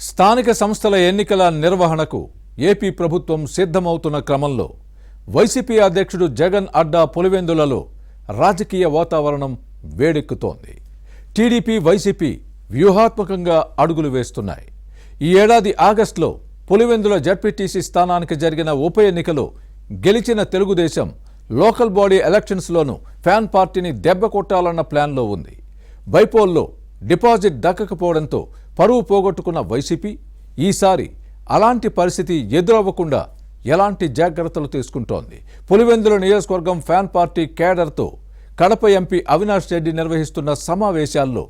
స్థానిక సంస్థల ఎన్నికల నిర్వహణకు ఏపీ ప్రభుత్వం సిద్ధమవుతున్న క్రమంలో వైసీపీ అధ్యక్షుడు జగన్ అడ్డా పులివెందులలో రాజకీయ వాతావరణం వేడెక్కుతోంది. టీడీపీ వైసీపీ వ్యూహాత్మకంగా అడుగులు వేస్తున్నాయి. ఈ ఏడాది ఆగస్టులో పులివెందుల జడ్పీటీసీ స్థానానికి జరిగిన ఉప ఎన్నికలో గెలిచిన తెలుగుదేశం లోకల్ బాడీ ఎలక్షన్స్లోనూ ఫ్యాన్ పార్టీని దెబ్బ కొట్టాలన్న ప్లాన్లో ఉంది. బైపోల్లో డిపాజిట్ దక్కకపోవడంతో పరువు పోగొట్టుకున్న వైసీపీ ఈసారి అలాంటి పరిస్థితి ఎదురవ్వకుండా ఎలాంటి జాగ్రత్తలు తీసుకుంటోంది. పులివెందుల నియోజకవర్గం ఫ్యాన్ పార్టీ కేడర్తో కడప ఎంపీ అవినాష్ రెడ్డి నిర్వహిస్తున్న సమావేశాల్లో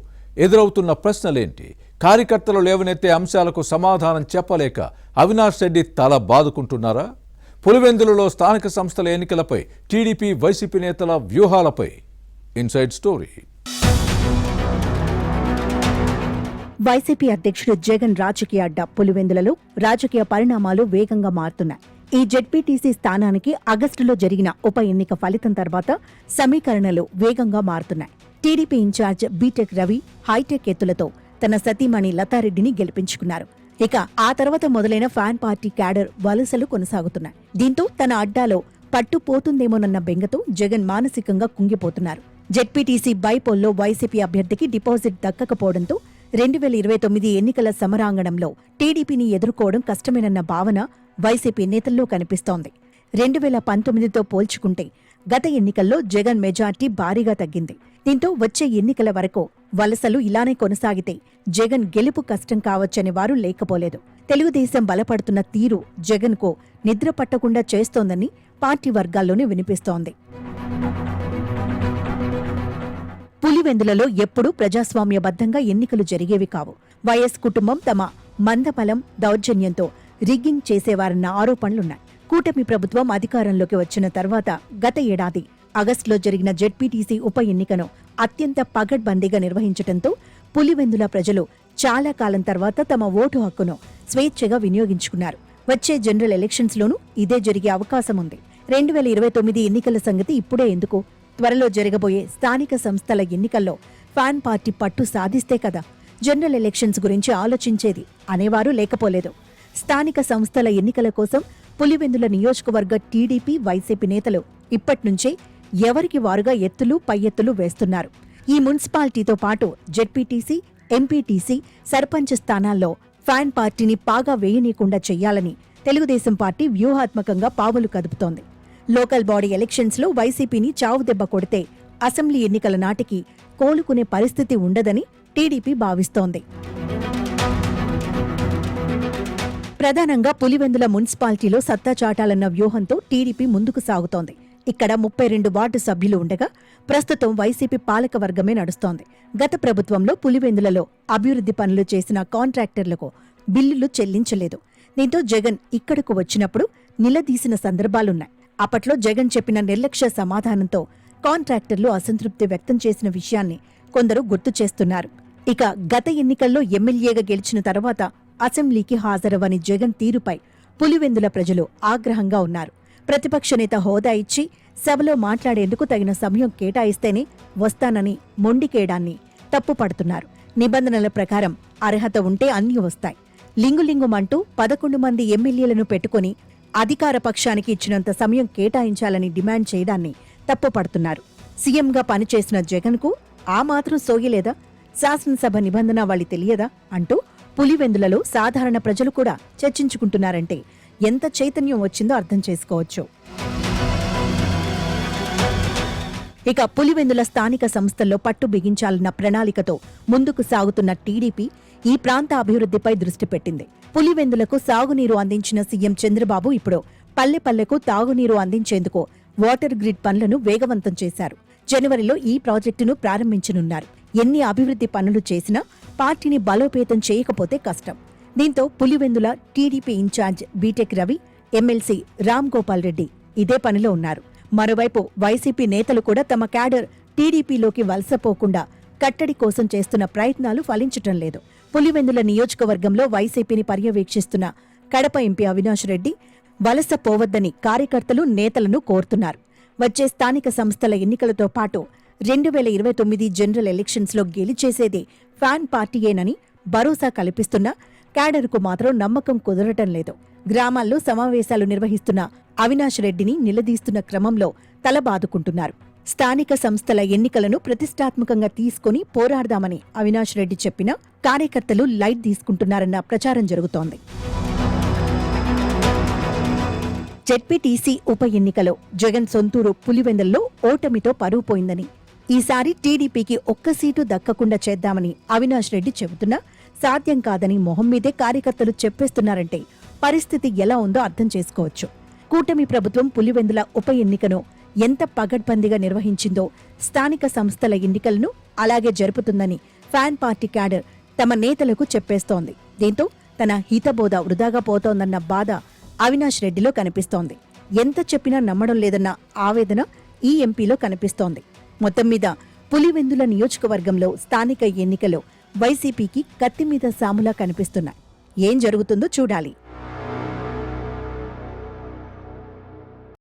ఎదురవుతున్న ప్రశ్నలేంటి? కార్యకర్తలు లేవనెత్తే అంశాలకు సమాధానం చెప్పలేక అవినాష్ రెడ్డి తల బాదుకుంటున్నారా? పులివెందులలో స్థానిక సంస్థల ఎన్నికలపై టీడీపీ వైసీపీ నేతల వ్యూహాలపై ఇన్సైడ్ స్టోరీ. వైసీపీ అధ్యక్షుడు జగన్ రాజకీయ అడ్డా పులివెందులలో రాజకీయ పరిణామాలు వేగంగా మారుతున్నాయి. ఈ జెడ్పీటీసీ స్థానానికి ఆగస్టులో జరిగిన ఉప ఎన్నిక ఫలితం తర్వాత సమీకరణలు వేగంగా మారుతున్నాయి. TDP incharge BTech Ravi hi-tech ఎత్తులతో తన సతీమణి లతారెడ్డిని గెలిపించుకున్నారు. ఇక ఆ తర్వాత మొదలైన ఫ్యాన్ పార్టీ క్యాడర్ వలసలు కొనసాగుతున్నాయి. దీంతో తన అడ్డాలో పట్టు పోతుందేమోనన్న బెంగతో జగన్ మానసికంగా కుంగిపోతున్నారు. జెడ్పీటీసీ బైపోల్లో వైసీపీ అభ్యర్థికి డిపాజిట్ దక్కకపోవడంతో 2029 ఎన్నికల సమరాంగణంలో టీడీపీని ఎదుర్కోవడం కష్టమేనన్న భావన వైసీపీ నేతల్లో కనిపిస్తోంది. 2019తో పోల్చుకుంటే గత ఎన్నికల్లో జగన్ మెజార్టీ భారీగా తగ్గింది. దీంతో వచ్చే ఎన్నికల వరకు వలసలు ఇలానే కొనసాగితే జగన్ గెలుపు కష్టం కావచ్చని వారు లేకపోలేదు. తెలుగుదేశం బలపడుతున్న తీరు జగన్కు నిద్ర పట్టకుండా చేస్తోందని పార్టీ వర్గాల్లోనే వినిపిస్తోంది. పులివెందులలో ఎప్పుడూ ప్రజాస్వామ్యబద్ధంగా ఎన్నికలు జరిగేవి కావు. వైఎస్ కుటుంబం తమ మందబలం దౌర్జన్యంతో రిగ్గింగ్ చేసేవారన్న ఆరోపణలున్నాయి. కూటమి ప్రభుత్వం అధికారంలోకి వచ్చిన తర్వాత గత ఏడాది ఆగస్టులో జరిగిన జెడ్పీటీసీ ఉప ఎన్నికను అత్యంత పగడ్బందీగా నిర్వహించడంతో పులివెందుల ప్రజలు చాలా కాలం తర్వాత తమ ఓటు హక్కును స్వేచ్ఛగా వినియోగించుకున్నారు. వచ్చే జనరల్ ఎలక్షన్స్లోనూ ఇదే జరిగే అవకాశం ఉంది. 2029 ఎన్నికల సంగతి ఇప్పుడే ఎందుకు? త్వరలో జరగబోయే స్థానిక సంస్థల ఎన్నికల్లో ఫ్యాన్ పార్టీ పట్టు సాధిస్తే కదా జనరల్ ఎలక్షన్స్ గురించి ఆలోచించేది అనేవారు లేకపోలేదు. స్థానిక సంస్థల ఎన్నికల కోసం పులివెందుల నియోజకవర్గ టీడీపీ వైసీపీ నేతలు ఇప్పట్నుంచే ఎవరికి వారుగా ఎత్తులు పై ఎత్తులు వేస్తున్నారు. ఈ మున్సిపాలిటీతో పాటు జెడ్పీటీసీ, ఎంపీటీసీ, సర్పంచ్ స్థానాల్లో ఫ్యాన్ పార్టీని పాగా వేయనీయకుండా చెయ్యాలని తెలుగుదేశం పార్టీ వ్యూహాత్మకంగా పావులు కదుపుతోంది. లోకల్ బాడీ ఎలక్షన్స్లో వైసీపీని చావుదెబ్బ కొడితే అసెంబ్లీ ఎన్నికల నాటికి కోలుకునే పరిస్థితి ఉండదని టీడీపీ భావిస్తోంది. ప్రధానంగా పులివెందుల మున్సిపాలిటీలో సత్తా చాటాలన్న వ్యూహంతో టీడీపీ ముందుకు సాగుతోంది. ఇక్కడ 32 వార్డు సభ్యులు ఉండగా ప్రస్తుతం వైసీపీ పాలక వర్గమే నడుస్తోంది. గత ప్రభుత్వంలో పులివెందులలో అభివృద్ధి పనులు చేసిన కాంట్రాక్టర్లకు బిల్లులు చెల్లించలేదు. దీంతో జగన్ ఇక్కడకు వచ్చినప్పుడు నిలదీసిన సందర్భాలున్నాయి. అప్పట్లో జగన్ చెప్పిన నిర్లక్ష్య సమాధానంతో కాంట్రాక్టర్లు అసంతృప్తి వ్యక్తం చేసిన విషయాన్ని కొందరు గుర్తు చేస్తున్నారు. ఇక గత ఎన్నికల్లో ఎమ్మెల్యేగా గెలిచిన తర్వాత అసెంబ్లీకి హాజరవని జగన్ తీరుపై పులివెందుల ప్రజలు ఆగ్రహంగా ఉన్నారు. ప్రతిపక్ష నేత హోదా ఇచ్చి సభలో మాట్లాడేందుకు తగిన సమయం కేటాయిస్తేనే వస్తానని మొండికేయడాన్ని తప్పుపడుతున్నారు. నిబంధనల ప్రకారం అర్హత ఉంటే అన్నీ వస్తాయి. లింగులింగుమంటూ 11 మంది ఎమ్మెల్యేలను పెట్టుకుని అధికార పక్షానికి ఇచ్చినంత సమయం కేటాయించాలని డిమాండ్ చేయడాన్ని తప్పుపడుతున్నారు. సీఎంగా పనిచేసిన జగన్కు ఆ మాత్రం సోయలేదా? శాసనసభ నిబంధన వాళ్ళి తెలియదా అంటూ పులివెందులలో సాధారణ ప్రజలు కూడా చర్చించుకుంటున్నారంటే ఎంత చైతన్యం వచ్చిందో అర్థం చేసుకోవచ్చు. ఇక పులివెందుల స్థానిక సంస్థల్లో పట్టు బిగించాలన్న ప్రణాళికతో ముందుకు సాగుతున్న టీడీపీ ఈ ప్రాంత అభివృద్ధిపై దృష్టి పెట్టింది. పులివెందులకు సాగునీరు అందించిన సీఎం చంద్రబాబు ఇప్పుడు పల్లెపల్లెకు తాగునీరు అందించేందుకు వాటర్ గ్రిడ్ పనులను వేగవంతం చేశారు. జనవరిలో ఈ ప్రాజెక్టును ప్రారంభించనున్నారు. ఎన్ని అభివృద్ధి పనులు చేసినా పార్టీని బలోపేతం చేయకపోతే కష్టం. దీంతో Pulivendula TDP incharge BTech Ravi, MLC Ram Gopal Reddy ఇదే పనిలో ఉన్నారు. మరోవైపు వైసీపీ నేతలు కూడా తమ క్యాడర్ టీడీపీలోకి వలసపోకుండా కట్టడి కోసం చేస్తున్న ప్రయత్నాలు ఫలించటం లేదు. పులివెందుల నియోజకవర్గంలో వైసీపీని పర్యవేక్షిస్తున్న కడప ఎంపీ అవినాష్ రెడ్డి వలస పోవద్దని కార్యకర్తలు నేతలను కోరుతున్నారు. వచ్చే స్థానిక సంస్థల ఎన్నికలతో పాటు 2029 జనరల్ ఎలక్షన్స్లో గెలిచేసేదే ఫ్యాన్ పార్టీయేనని భరోసా కల్పిస్తున్నా క్యాడర్కు మాత్రం నమ్మకం కుదరటం లేదు. గ్రామాల్లో సమావేశాలు నిర్వహిస్తున్న అవినాష్ రెడ్డిని నిలదీస్తున్న క్రమంలో తలబాదుకుంటున్నారు. స్థానిక సంస్థల ఎన్నికలను ప్రతిష్టాత్మకంగా తీసుకుని పోరాడదామని అవినాష్ రెడ్డి చెప్పినా కార్యకర్తలు లైట్ తీసుకుంటున్నారన్న ప్రచారం జరుగుతోంది. జెడ్పీటీసీ ఉప ఎన్నికలో జగన్ సొంతూరు పులివెందుల్లో ఓటమితో పరువు పోయిందని, ఈసారి టీడీపీకి ఒక్క సీటు దక్కకుండా చేద్దామని అవినాష్ రెడ్డి చెబుతున్నా సాధ్యం కాదని మొహం మీదే కార్యకర్తలు చెప్పేస్తున్నారంటే పరిస్థితి ఎలా ఉందో అర్థం చేసుకోవచ్చు. కూటమి ప్రభుత్వం పులివెందుల ఉప ఎన్నికను ఎంత పగడ్బందీగా నిర్వహించిందో స్థానిక సంస్థల ఎన్నికలను అలాగే జరుపుతుందని ఫ్యాన్ పార్టీ క్యాడర్ తమ నేతలకు చెప్పేస్తోంది. దీంతో తన హితబోధ వృధాగా పోతోందన్న బాధ అవినాష్ రెడ్డిలో కనిపిస్తోంది. ఎంత చెప్పినా నమ్మడం లేదన్న ఆవేదన ఈ ఎంపీలో కనిపిస్తోంది. మొత్తం మీద పులివెందుల నియోజకవర్గంలో స్థానిక ఎన్నికలో వైసీపీకి కత్తిమీద సాములా కనిపిస్తున్నాయి. ఏం జరుగుతుందో చూడాలి.